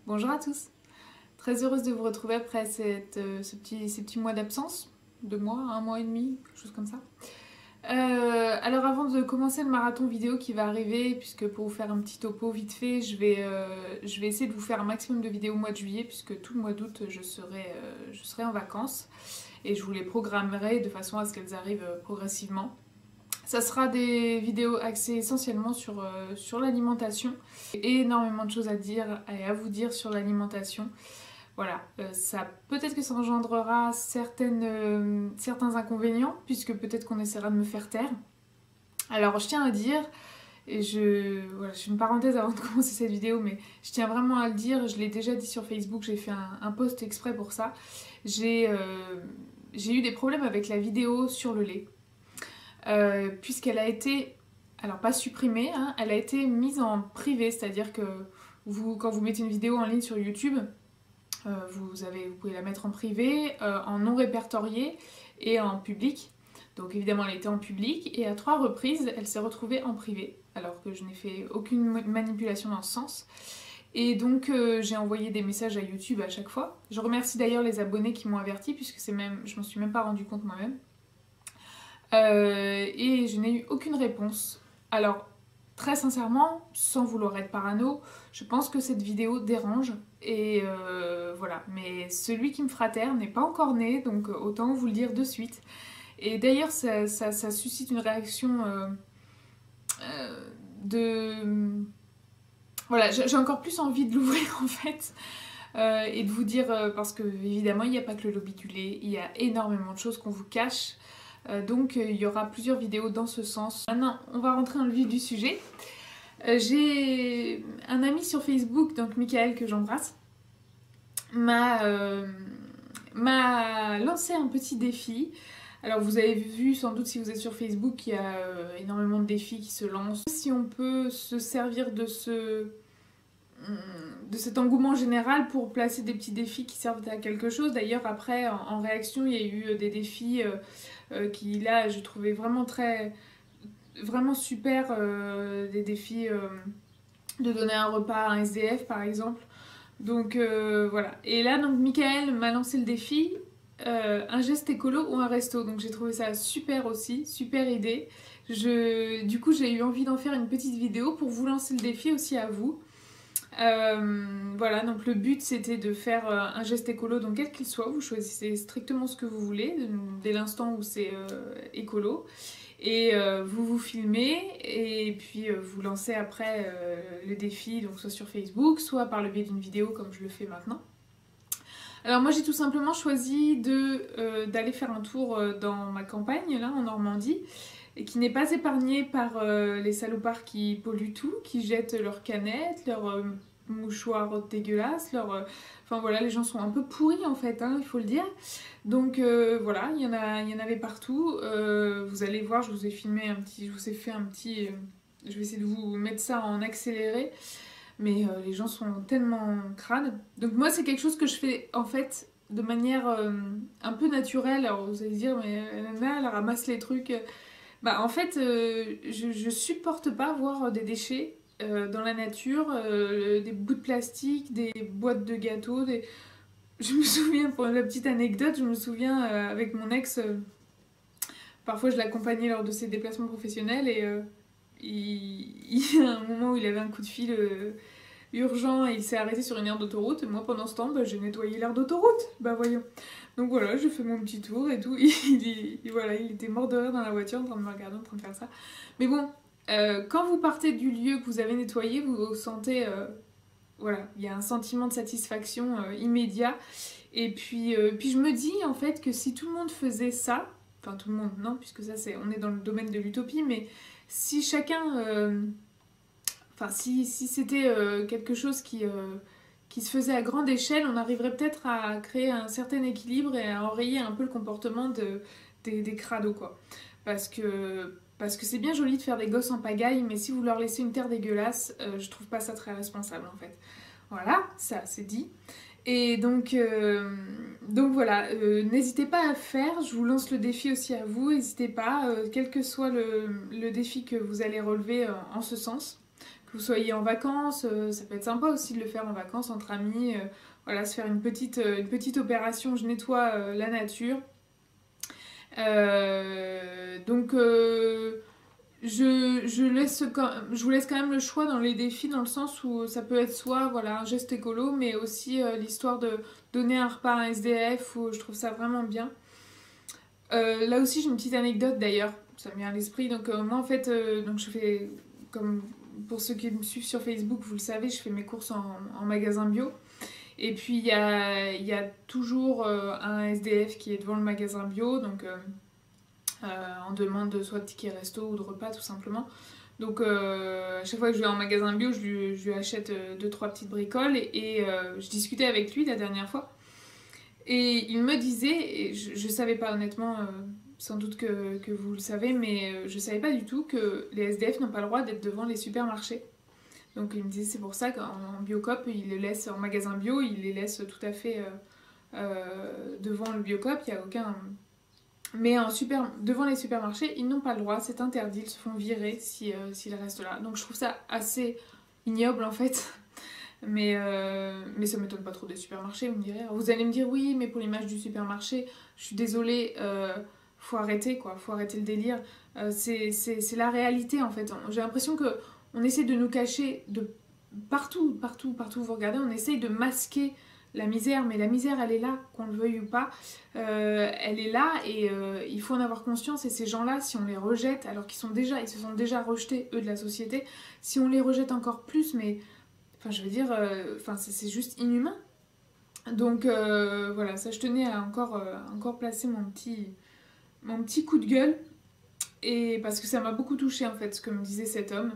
Bonjour à tous, très heureuse de vous retrouver après ces petits mois d'absence, 2 mois, 1 mois et demi, quelque chose comme ça. Alors avant de commencer le marathon vidéo qui va arriver, puisque pour vous faire un petit topo vite fait, je vais essayer de vous faire un maximum de vidéos au mois de juillet, puisque tout le mois d'août je serai en vacances, et je vous les programmerai de façon à ce qu'elles arrivent progressivement. Ça sera des vidéos axées essentiellement sur l'alimentation. Énormément de choses à dire et à vous dire sur l'alimentation. Voilà, peut-être que ça engendrera certains inconvénients, puisque peut-être qu'on essaiera de me faire taire. Alors je tiens à dire, et voilà, je fais une parenthèse avant de commencer cette vidéo, mais je tiens vraiment à le dire, je l'ai déjà dit sur Facebook, j'ai fait un post exprès pour ça. J'ai eu des problèmes avec la vidéo sur le lait. Puisqu'elle a été, alors pas supprimée, hein, elle a été mise en privé, c'est-à-dire que quand vous mettez une vidéo en ligne sur YouTube, vous pouvez la mettre en privé, en non répertorié et en public. Donc évidemment elle a été en public et à 3 reprises elle s'est retrouvée en privé, alors que je n'ai fait aucune manipulation dans ce sens. Et donc j'ai envoyé des messages à YouTube à chaque fois. Je remercie d'ailleurs les abonnés qui m'ont averti, puisque je m'en suis même pas rendu compte moi-même. Et je n'ai eu aucune réponse. Alors, très sincèrement, sans vouloir être parano, je pense que cette vidéo dérange. Et voilà, mais celui qui me fera taire n'est pas encore né, donc autant vous le dire de suite. Et d'ailleurs, ça suscite une réaction de... Voilà, j'ai encore plus envie de l'ouvrir en fait. Et de vous dire, parce que évidemment, il n'y a pas que le lobby du lait, il y a énormément de choses qu'on vous cache. Donc il y aura plusieurs vidéos dans ce sens. Maintenant, on va rentrer dans le vif du sujet. J'ai un ami sur Facebook, donc Michael, que j'embrasse, m'a lancé un petit défi. Alors vous avez vu sans doute si vous êtes sur Facebook qu'il y a énormément de défis qui se lancent. Si on peut se servir de cet engouement général pour placer des petits défis qui servent à quelque chose. D'ailleurs après en réaction il y a eu des défis qui là je trouvais vraiment super, des défis de donner un repas à un SDF par exemple. Donc voilà. Et là donc Michael m'a lancé le défi un geste écolo ou un resto. Donc j'ai trouvé ça super aussi, super idée. Du coup j'ai eu envie d'en faire une petite vidéo pour vous lancer le défi aussi à vous. Voilà, donc le but c'était de faire un geste écolo, donc quel qu'il soit, vous choisissez strictement ce que vous voulez, dès l'instant où c'est écolo, et vous filmez, et puis vous lancez après le défi, donc soit sur Facebook, soit par le biais d'une vidéo comme je le fais maintenant. Alors moi j'ai tout simplement choisi d'aller faire un tour dans ma campagne, là en Normandie, et qui n'est pas épargnée par les salopards qui polluent tout, qui jettent leurs canettes, leurs mouchoirs dégueulasses, enfin voilà, les gens sont un peu pourris en fait, hein, il faut le dire. Donc voilà, il y en avait partout. Vous allez voir, je vous ai fait un petit... je vais essayer de vous mettre ça en accéléré. Mais les gens sont tellement crades. Donc moi c'est quelque chose que je fais en fait de manière un peu naturelle. Alors vous allez dire mais Nana elle ramasse les trucs. Bah en fait je supporte pas voir des déchets dans la nature, des bouts de plastique, des boîtes de gâteaux, Je me souviens, pour la petite anecdote, je me souviens avec mon ex, parfois je l'accompagnais lors de ses déplacements professionnels et il y a un moment où il avait un coup de fil urgent et il s'est arrêté sur une aire d'autoroute. Et moi pendant ce temps, j'ai nettoyé l'aire d'autoroute. Bah voyons. Donc voilà, j'ai fait mon petit tour et tout. Voilà, il était mort de rire dans la voiture en train de me regarder, en train de faire ça. Mais bon, quand vous partez du lieu que vous avez nettoyé, vous sentez... voilà, il y a un sentiment de satisfaction immédiat. Et puis je me dis en fait que si tout le monde faisait ça, enfin tout le monde, non, puisque ça on est dans le domaine de l'utopie, mais si chacun... Enfin, si c'était quelque chose qui se faisait à grande échelle, on arriverait peut-être à créer un certain équilibre et à enrayer un peu le comportement des crados, quoi. Parce que c'est bien joli de faire des gosses en pagaille, mais si vous leur laissez une terre dégueulasse, je trouve pas ça très responsable, en fait. Voilà, ça, c'est dit. Et donc voilà, n'hésitez pas à le faire, je vous lance le défi aussi à vous, n'hésitez pas, quel que soit le défi que vous allez relever en ce sens. que vous soyez en vacances, ça peut être sympa aussi de le faire en vacances entre amis, voilà, se faire une petite opération, je nettoie la nature. Donc je vous laisse quand même le choix dans les défis, dans le sens où ça peut être soit voilà, un geste écolo, mais aussi l'histoire de donner un repas à un SDF, où je trouve ça vraiment bien. Là aussi j'ai une petite anecdote d'ailleurs, ça me vient à l'esprit. Donc moi en fait, donc je fais, comme pour ceux qui me suivent sur Facebook, vous le savez, je fais mes courses en magasin bio. Et puis il y a toujours un SDF qui est devant le magasin bio, donc en demande soit de ticket resto ou de repas tout simplement. Donc à chaque fois que je vais en magasin bio, je lui achète 2-3 petites bricoles et je discutais avec lui la dernière fois. Et il me disait, et je savais pas honnêtement, sans doute que vous le savez, mais je savais pas du tout que les SDF n'ont pas le droit d'être devant les supermarchés. Donc il me disait c'est pour ça qu'en Biocoop, il les laisse en magasin bio, il les laisse tout à fait devant le Biocoop, il n'y a aucun... Mais devant les supermarchés, ils n'ont pas le droit, c'est interdit, ils se font virer s'ils restent là. Donc je trouve ça assez ignoble en fait. Mais ça m'étonne pas trop des supermarchés, vous me direz. Alors, vous allez me dire oui, mais pour l'image du supermarché, je suis désolée, faut arrêter quoi, faut arrêter le délire. C'est la réalité en fait. J'ai l'impression que on essaie de nous cacher de partout où vous regardez, on essaye de masquer la misère, mais la misère elle est là, qu'on le veuille ou pas, elle est là et il faut en avoir conscience. Et ces gens-là, si on les rejette, alors qu'ils ils se sont déjà rejetés eux de la société, si on les rejette encore plus, mais enfin je veux dire, c'est juste inhumain. Donc voilà, ça je tenais à encore placer mon petit coup de gueule, et parce que ça m'a beaucoup touchée en fait ce que me disait cet homme.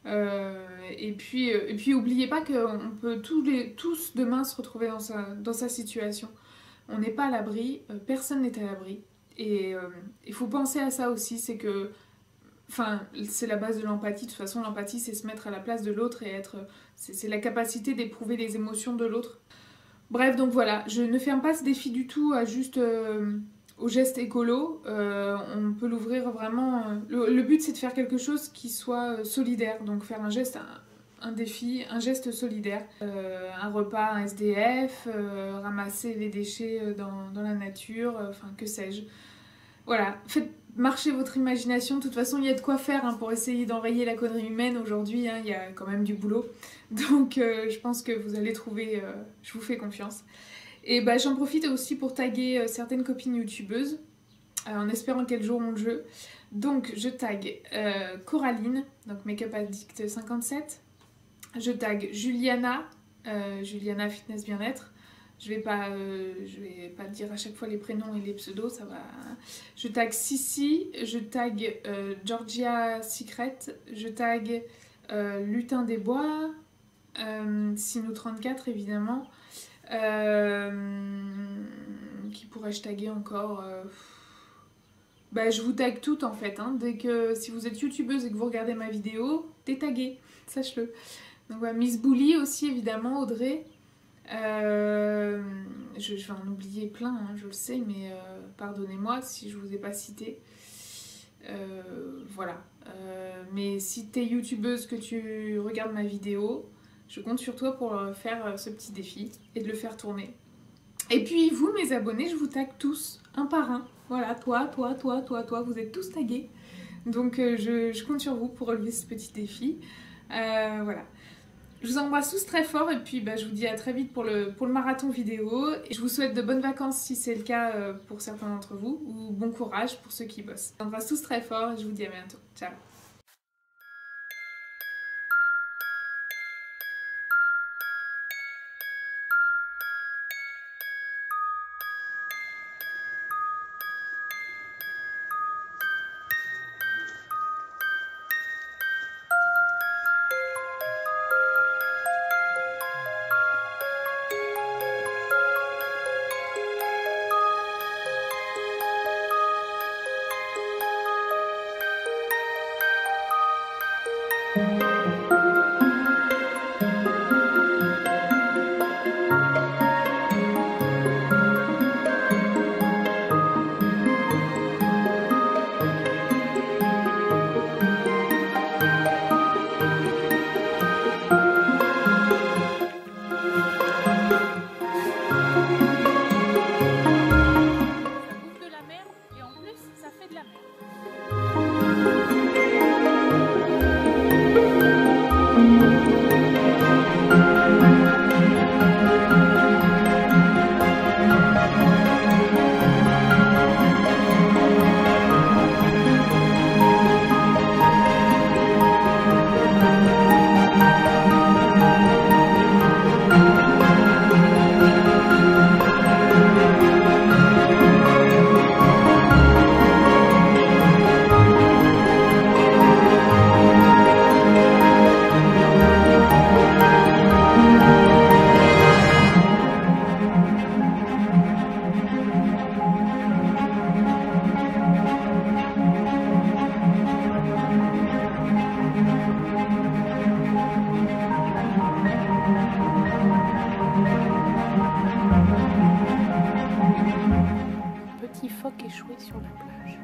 Et puis oubliez pas qu'on peut tous demain se retrouver dans sa situation. On n'est pas à l'abri, personne n'est à l'abri. Et il faut penser à ça aussi, c'est que c'est la base de l'empathie. De toute façon, l'empathie, c'est se mettre à la place de l'autre et c'est la capacité d'éprouver les émotions de l'autre. Bref, donc voilà, je ne ferme pas ce défi du tout à juste au geste écolo. On peut l'ouvrir vraiment... Le but, c'est de faire quelque chose qui soit solidaire. Donc faire un geste, un défi, un geste solidaire. Un repas, un SDF, ramasser les déchets dans la nature, que sais-je. Voilà, faites marcher votre imagination. De toute façon, il y a de quoi faire pour essayer d'enrayer la connerie humaine aujourd'hui. Il y a quand même du boulot. Donc je pense que vous allez trouver... je vous fais confiance. Et j'en profite aussi pour taguer certaines copines youtubeuses, en espérant qu'elles joueront le jeu. Donc je tag Coraline, donc Makeup Addict 57. Je tag Juliana, Juliana Fitness Bien-être. Je vais pas dire à chaque fois les prénoms et les pseudos, ça va. Je tag Sissi, je tag Georgia Secret, je tag Lutin des Bois, Sinou34 évidemment. Qui pourrais-je taguer encore je vous tag toutes en fait. Dès que si vous êtes youtubeuse et que vous regardez ma vidéo, t'es taguée, sache-le. Donc voilà, Miss Bully aussi évidemment, Audrey. Je vais en oublier plein, je le sais, mais pardonnez-moi si je vous ai pas cité. Voilà. Mais si t'es youtubeuse, que tu regardes ma vidéo, je compte sur toi pour faire ce petit défi et de le faire tourner. Et puis vous, mes abonnés, je vous tag tous, un par un. Voilà, toi, vous êtes tous tagués. Donc je compte sur vous pour relever ce petit défi. Voilà. Je vous embrasse tous très fort et puis je vous dis à très vite pour le marathon vidéo. Et je vous souhaite de bonnes vacances si c'est le cas pour certains d'entre vous, ou bon courage pour ceux qui bossent. Je vous embrasse tous très fort et je vous dis à bientôt. Ciao. petit phoque échoué sur la plage.